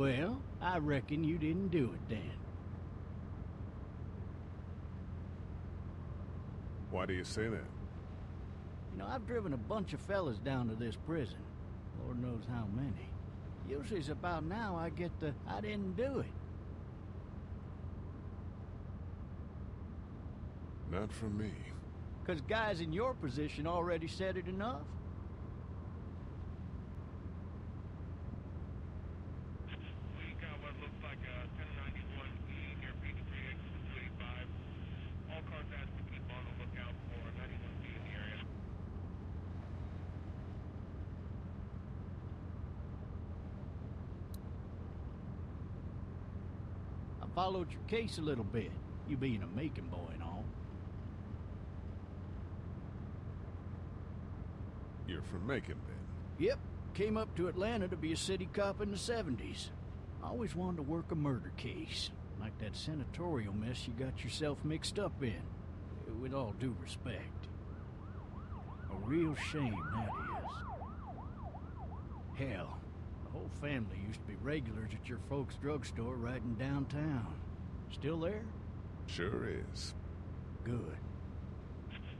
Well, I reckon you didn't do it then. Why do you say that? You know, I've driven a bunch of fellas down to this prison. Lord knows how many. Usually it's about now I get the, I didn't do it. Not from me. 'Cause guys in your position already said it enough. We got what looks like a 1091E near P3 exit 285. All cars asked to keep on the lookout for 91B in the area. I followed your case a little bit, you being a Macon boy and all. You're from Macon, then? Yep, came up to Atlanta to be a city cop in the 70s. I always wanted to work a murder case, like that senatorial mess you got yourself mixed up in. With all due respect. A real shame, that is. Hell, the whole family used to be regulars at your folks' drugstore right in downtown. Still there? Sure is. Good.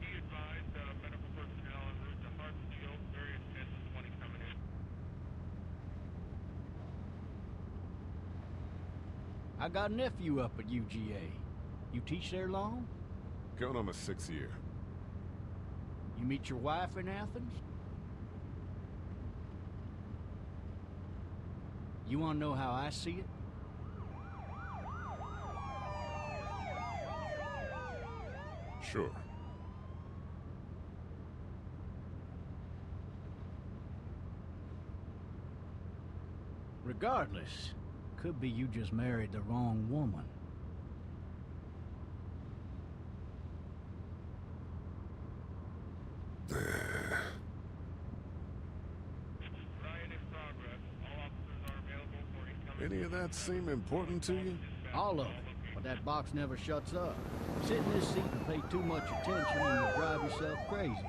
Be advised, medical personnel en route to Hartsfield, various 10 to 20 coming in. I got a nephew up at UGA. You teach there long? Going on my 6th year. You meet your wife in Athens? You want to know how I see it? Sure. Regardless, could be you just married the wrong woman. Riot in progress. All officers are available for incoming. Any of that seem important to you? All of it. But that box never shuts up. Sit in this seat and pay too much attention and you'll drive yourself crazy.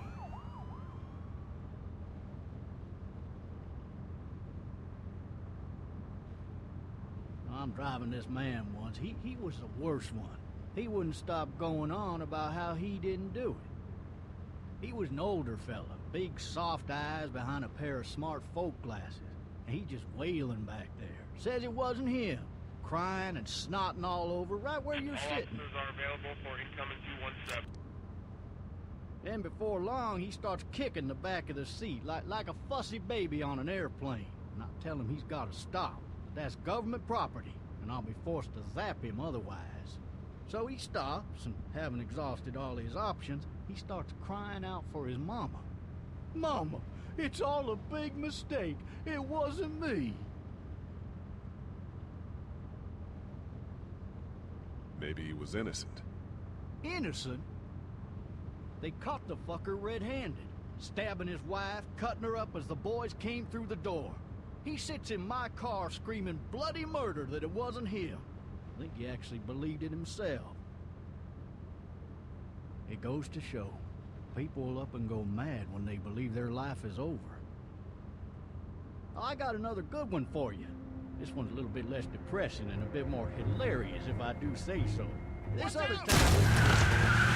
I'm driving this man once. He was the worst one. He wouldn't stop going on about how he didn't do it. He was an older fella, big soft eyes behind a pair of smart folk glasses. And he just wailing back there. Says it wasn't him. Crying and snotting all over right where you're All sitting. officers are available for incoming 217. Then before long, he starts kicking the back of the seat like a fussy baby on an airplane. And I tell him he's got to stop. But that's government property, and I'll be forced to zap him otherwise. So he stops, and having exhausted all his options, he starts crying out for his mama. Mama, it's all a big mistake. It wasn't me. Maybe he was innocent. Innocent? They caught the fucker red-handed, stabbing his wife, cutting her up as the boys came through the door. He sits in my car screaming bloody murder that it wasn't him. I think he actually believed it himself. It goes to show, people will up and go mad when they believe their life is over. I got another good one for you. This one's a little bit less depressing and a bit more hilarious, if I do say so. This other time...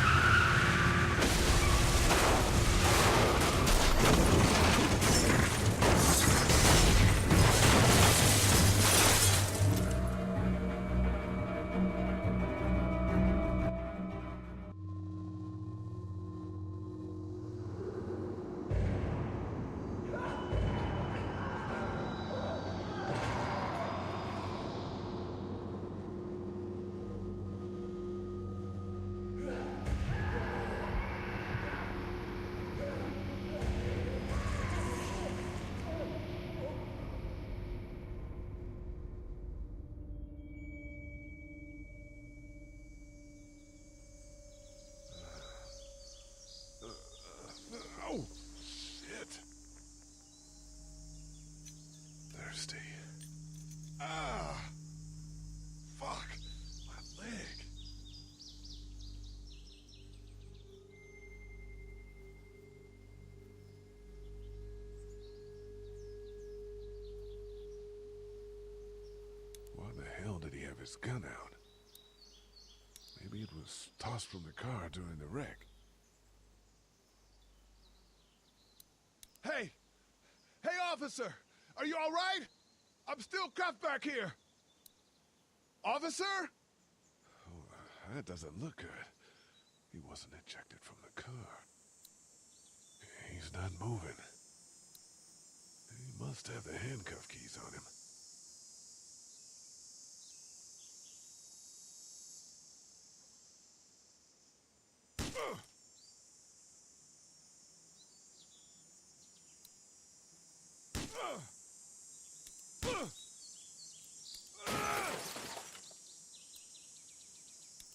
his gun out. Maybe it was tossed from the car during the wreck. Hey! Hey, officer! Are you all right? I'm still cuffed back here. Officer? Oh, that doesn't look good. He wasn't ejected from the car. He's not moving. He must have the handcuff keys on him.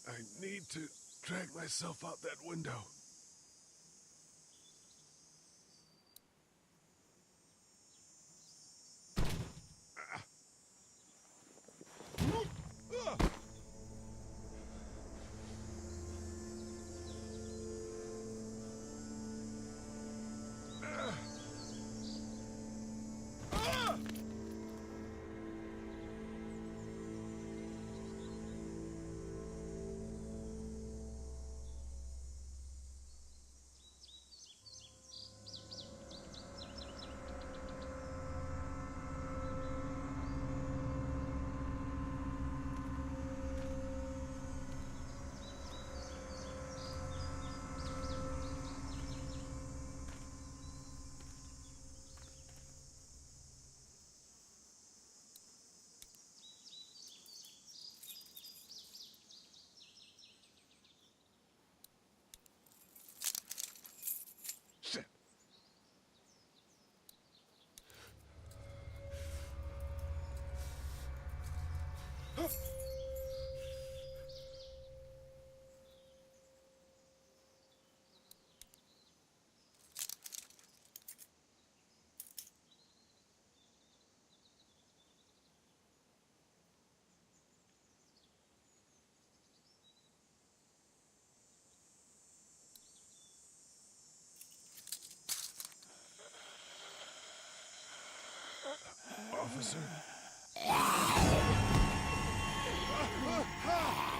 I need to drag myself out that window. Shit. Officer?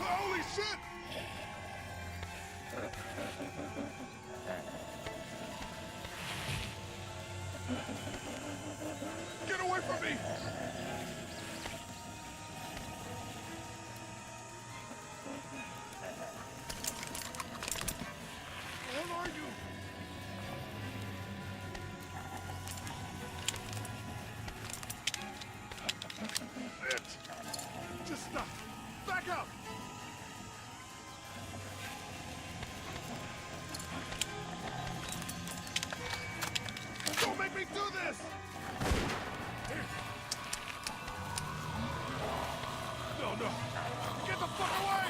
Holy shit! Get away from me! Where are you? Just stop! Back up! Don't make me do this! No, no! Get the fuck away!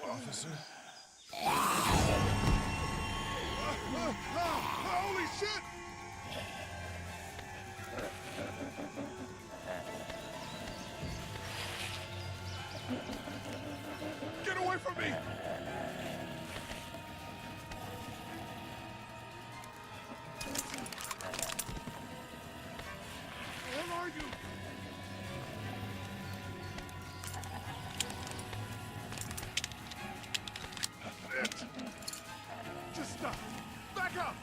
Officer? Holy shit! Get away from me! Where are you? Just stop! Back up!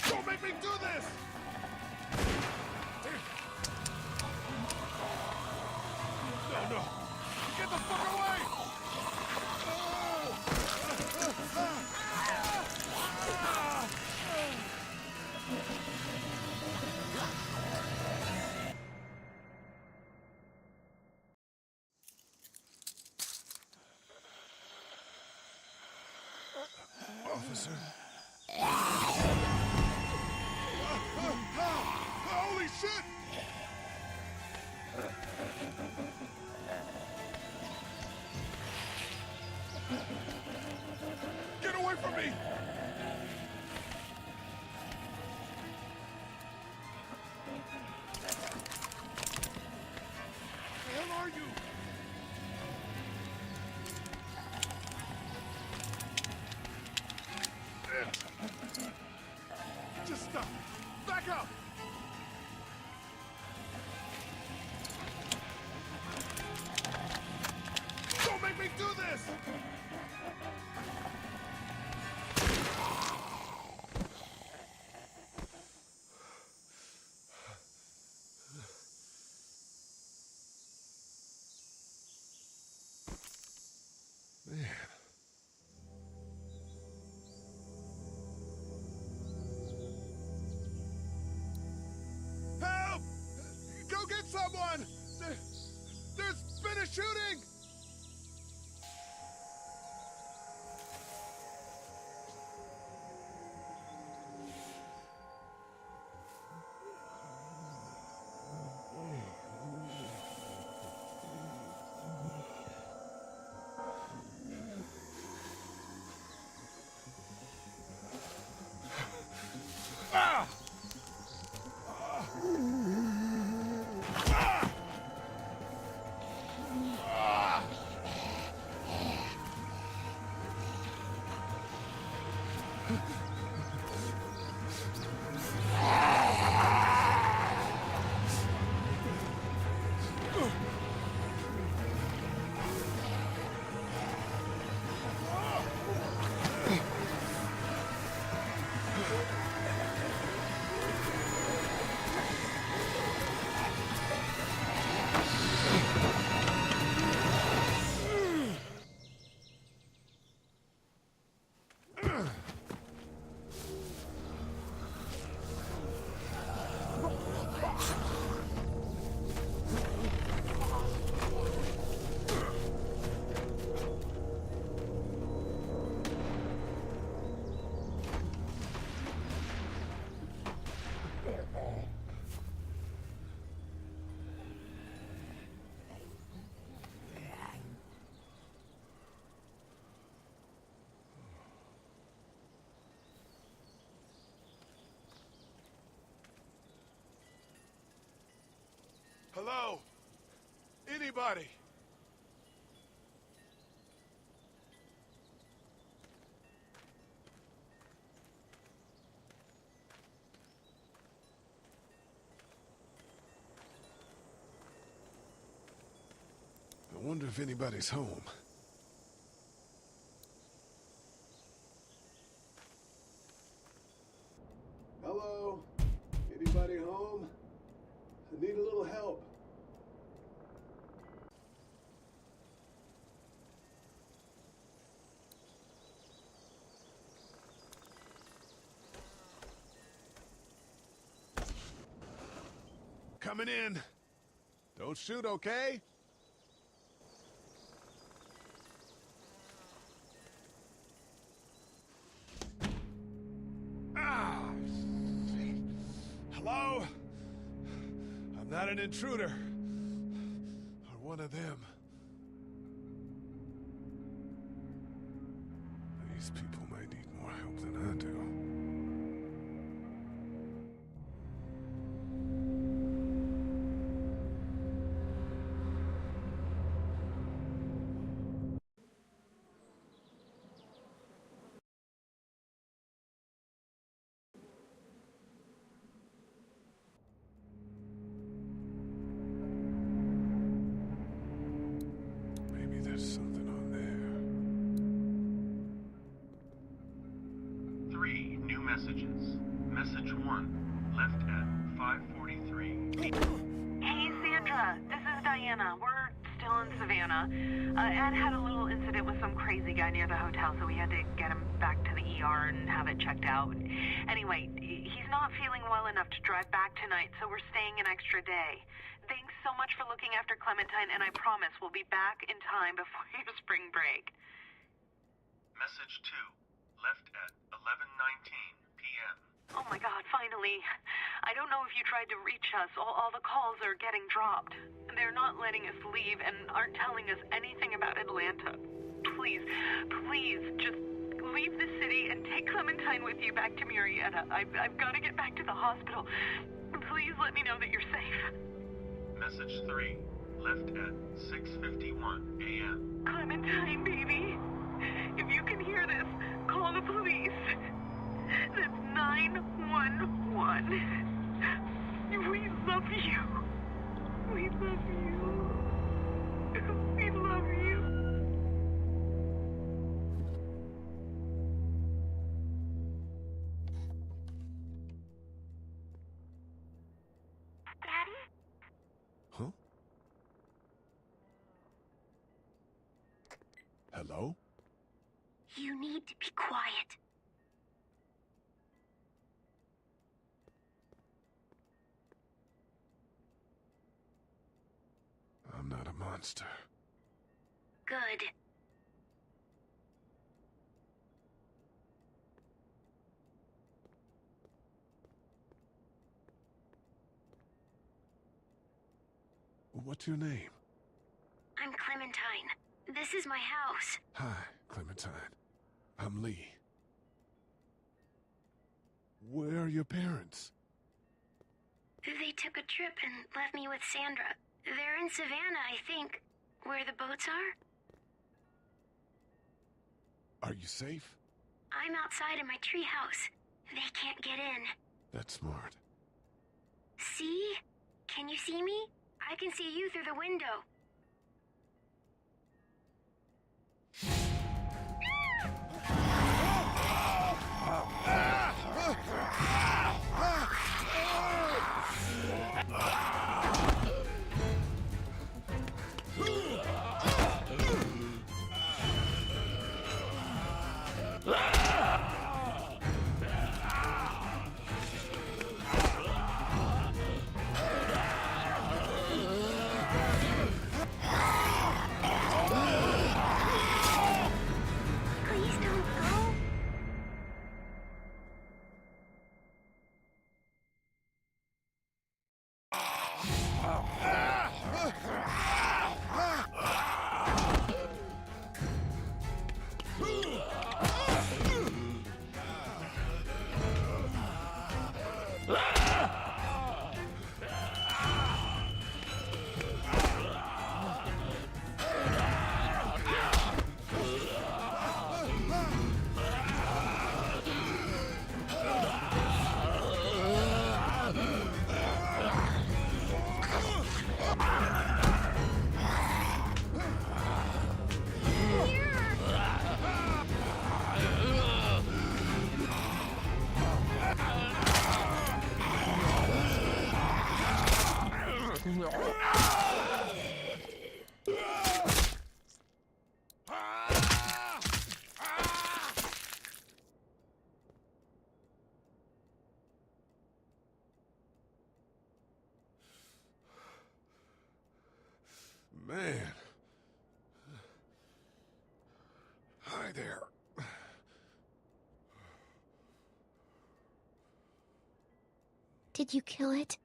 Don't make me do this! No, no! Get the fuck away! Officer? Holy shit! Get away from me! Where the hell are you? Just stop. Back up! Don't make me do this! Man. Help! Go get someone! There's been a shooting! Ah! Hello? Anybody? I wonder if anybody's home. Hello? Anybody home? I need a little help. Coming in. Don't shoot, okay? Ah! Hello? I'm not an intruder. Or one of them. These people might need more help than I do. Maybe there's something on there. 3 new messages. Message 1, left at 5:43. Hey, Sandra. This is Diana. We're still in Savannah. Ed had a little incident with some crazy guy near the hotel, so we had to get him back to the ER and have it checked out. Anyway, he's not feeling well enough to drive back tonight, so we're staying an extra day. Thanks so much for looking after Clementine, and I promise we'll be back in time before your spring break. Message 2, left at 11:19 p.m. Oh my God, finally. I don't know if you tried to reach us. All the calls are getting dropped. They're not letting us leave and aren't telling us anything about Atlanta. Please, please, just leave the city and take Clementine with you back to Murrieta. I've got to get back to the hospital. Please let me know that you're safe. Message 3, left at 6:51 a.m. Clementine, baby. If you can hear this, call the police. That's 911. We love you. We love you. We love you. Daddy? Huh? Hello? You need to be quiet. I'm not a monster. Good. What's your name? I'm Clementine. This is my house. Hi, Clementine. I'm Lee. Where are your parents? They took a trip and left me with Sandra. They're in Savannah, I think. Where the boats are? Are you safe? I'm outside in my treehouse. They can't get in. That's smart. See? Can you see me? I can see you through the window. Please don't go. Man. Hi there. Did you kill it?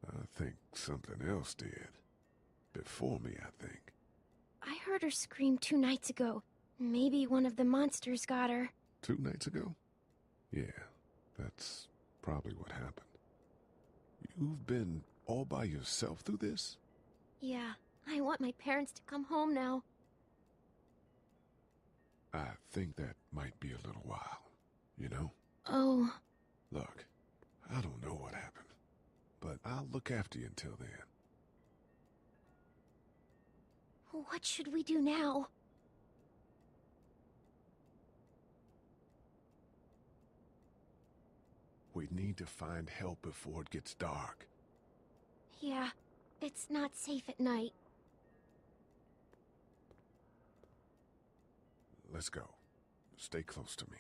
I think something else did. Before me, I think. I heard her scream 2 nights ago. Maybe one of the monsters got her. 2 nights ago? Yeah, that's probably what happened. You've been all by yourself through this? Yeah, I want my parents to come home now. I think that might be a little while, you know? Oh. Look, I don't know what happened, but I'll look after you until then. What should we do now? We need to find help before it gets dark. Yeah, it's not safe at night. Let's go. Stay close to me.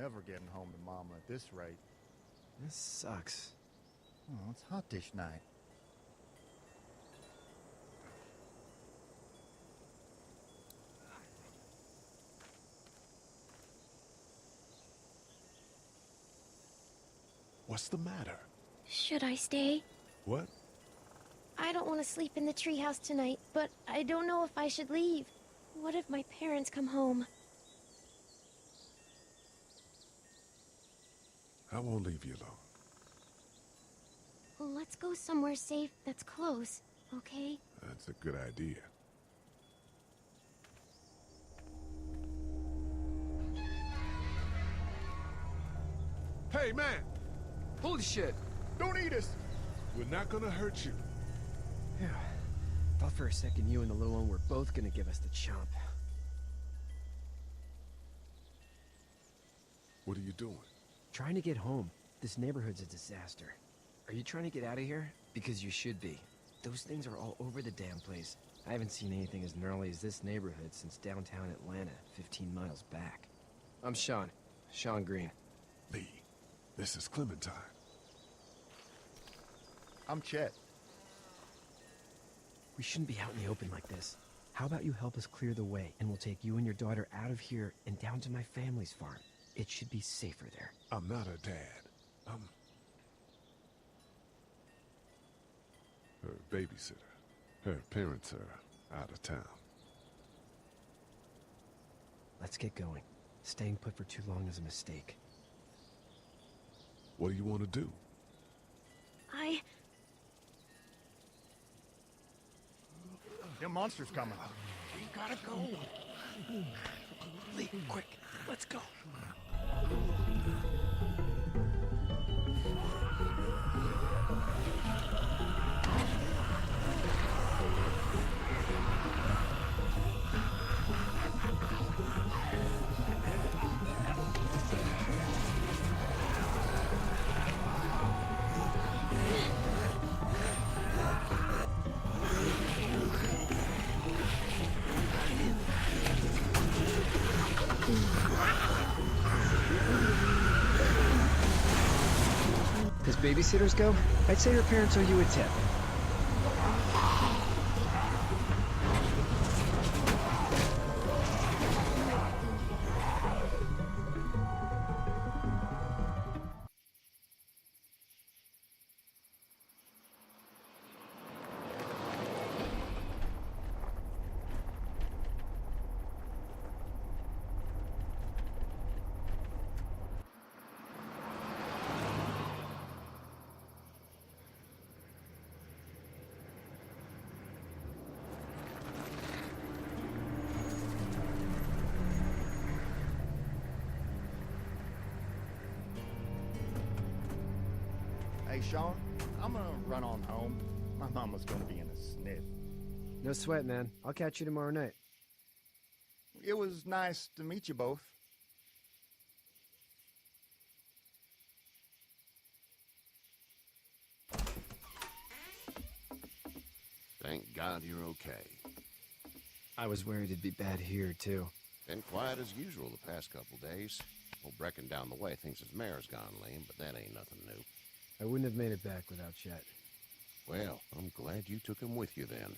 never getting home to Mama at this rate. This sucks. Oh, it's hot dish night. What's the matter? Should I stay? What? I don't want to sleep in the treehouse tonight, but I don't know if I should leave. What if my parents come home? I won't leave you alone. Well, let's go somewhere safe that's close, okay? That's a good idea. Hey, man! Holy shit! Don't eat us! We're not gonna hurt you. Yeah. Thought for a second you and the little one were both gonna give us the chomp. What are you doing? Trying to get home. This neighborhood's a disaster. Are you trying to get out of here? Because you should be. Those things are all over the damn place. I haven't seen anything as gnarly as this neighborhood since downtown Atlanta, 15 miles back. I'm Sean. Sean Green. Lee, this is Clementine. I'm Chet. We shouldn't be out in the open like this. How about you help us clear the way, and we'll take you and your daughter out of here and down to my family's farm. It should be safer there. I'm not her dad. I'm her babysitter. Her parents are out of town. Let's get going. Staying put for too long is a mistake. What do you want to do? Them monsters coming. We gotta go. Lee, quick, let's go. As babysitters go, I'd say her parents owe you a tip. Hey, Sean, I'm gonna run on home. My mama's gonna be in a sniff. No sweat, man. I'll catch you tomorrow night. It was nice to meet you both. Thank God you're okay. I was worried it'd be bad here, too. Been quiet as usual the past couple days. Old Brecken down the way thinks his mare's gone lame, but that ain't nothing new. I wouldn't have made it back without Chet. Well, I'm glad you took him with you then.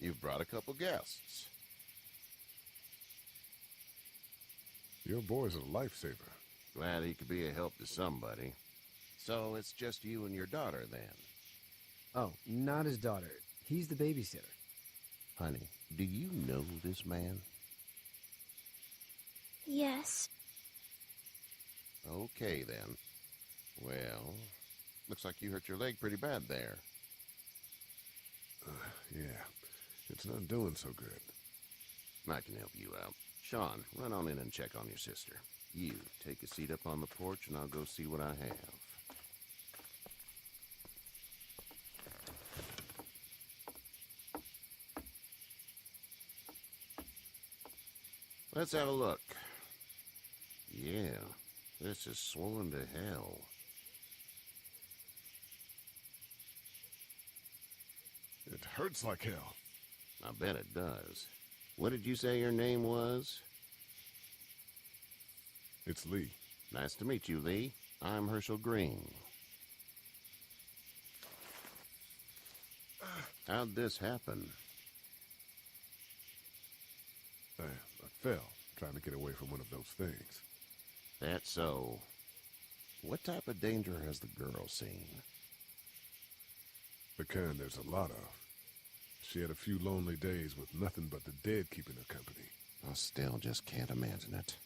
You've brought a couple guests. Your boy's a lifesaver. Glad he could be a help to somebody. So it's just you and your daughter then? Oh, not his daughter. He's the babysitter. Honey, do you know this man? Yes. Okay, then. Well, looks like you hurt your leg pretty bad there. Yeah, it's not doing so good. I can help you out. Sean, run on in and check on your sister. You, take a seat up on the porch and I'll go see what I have. Let's have a look. Yeah, this is swollen to hell. It hurts like hell. I bet it does. What did you say your name was? It's Lee. Nice to meet you, Lee. I'm Herschel Green. How'd this happen? I fell, trying to get away from one of those things. That's so. What type of danger has the girl seen? The kind there's a lot of. She had a few lonely days with nothing but the dead keeping her company. I still just can't imagine it.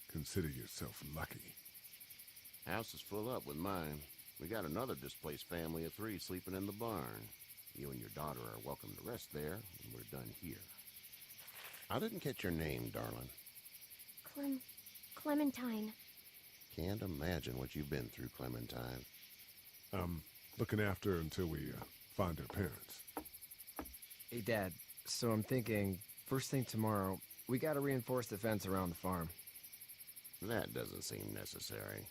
Consider yourself lucky. House is full up with mine. We got another displaced family of 3 sleeping in the barn. You and your daughter are welcome to rest there when we're done here. I didn't catch your name, darling. Clementine. Can't imagine what you've been through, Clementine. I'm looking after her until we find her parents. Hey, Dad. So I'm thinking, first thing tomorrow, we gotta reinforce the fence around the farm. That doesn't seem necessary.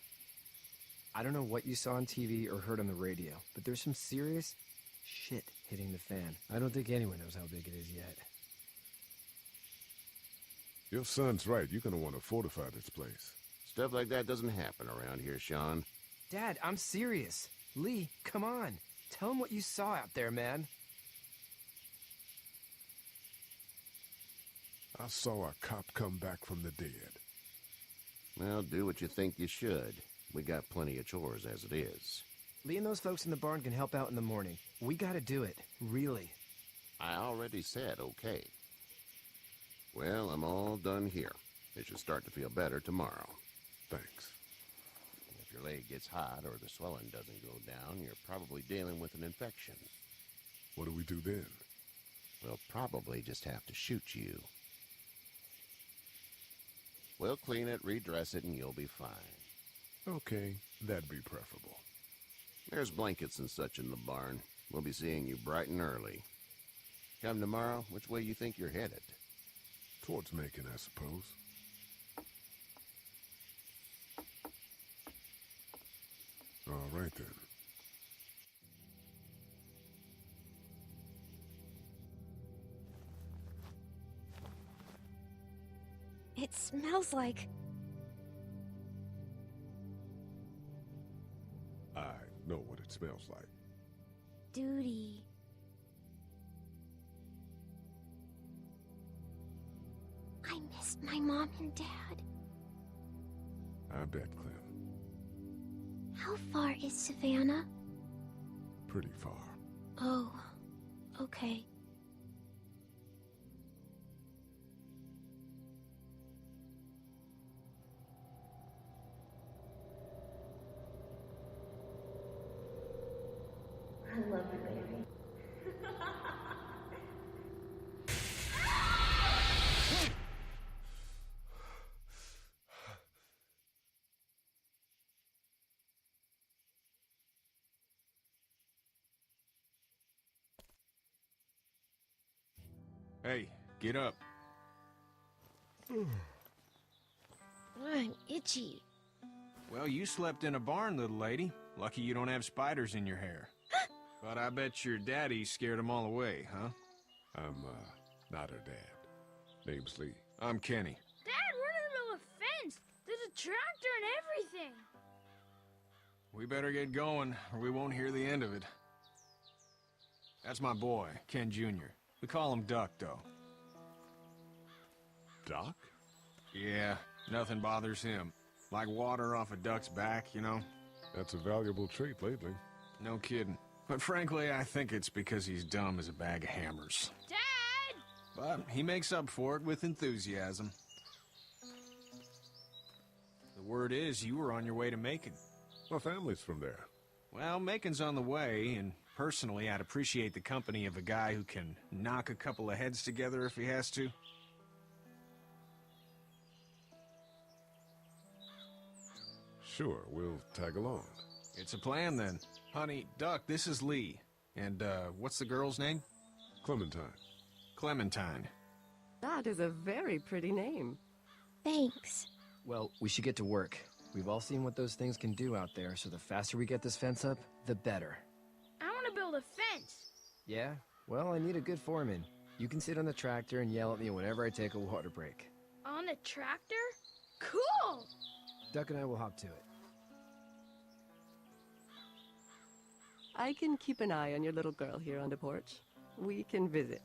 I don't know what you saw on TV or heard on the radio, but there's some serious shit hitting the fan. I don't think anyone knows how big it is yet. Your son's right. You're gonna want to fortify this place. Stuff like that doesn't happen around here, Sean. Dad, I'm serious. Lee, come on. Tell him what you saw out there, man. I saw a cop come back from the dead. Well, do what you think you should. We got plenty of chores as it is. Lee and those folks in the barn can help out in the morning. We gotta do it. Really. I already said okay. Well, I'm all done here. It should start to feel better tomorrow. Thanks. If your leg gets hot or the swelling doesn't go down, you're probably dealing with an infection. What do we do then? We'll probably just have to shoot you. We'll clean it, redress it, and you'll be fine. Okay, that'd be preferable. There's blankets and such in the barn. We'll be seeing you bright and early. Come tomorrow, which way you think you're headed? Towards Macon, I suppose. All right, then. It smells like... I know what it smells like. duty. I missed my mom and dad. I bet, Clem. How far is Savannah? Pretty far. Oh, okay. I love you, baby. Hey, get up. I'm itchy. Well, you slept in a barn, little lady. Lucky you don't have spiders in your hair. But I bet your daddy scared them all away, huh? I'm, not her dad. Name's Lee. I'm Kenny. Dad, we're in the middle of a fence. There's a tractor and everything. We better get going, or we won't hear the end of it. That's my boy, Ken Jr. We call him Duck, though. Doc? Yeah, nothing bothers him. Like water off a duck's back, you know? That's a valuable trait lately. No kidding. But frankly, I think it's because he's dumb as a bag of hammers. Dad! But he makes up for it with enthusiasm. The word is you were on your way to Macon. My family's from there. Well, Macon's on the way, and personally, I'd appreciate the company of a guy who can knock a couple of heads together if he has to. Sure, we'll tag along. It's a plan, then. Honey, Duck, this is Lee. And, what's the girl's name? Clementine. Clementine. That is a very pretty name. Thanks. Well, we should get to work. We've all seen what those things can do out there, so the faster we get this fence up, the better. I want to build a fence. Yeah? Well, I need a good foreman. You can sit on the tractor and yell at me whenever I take a water break. On a tractor? Cool! Duck and I will hop to it. I can keep an eye on your little girl here on the porch. We can visit.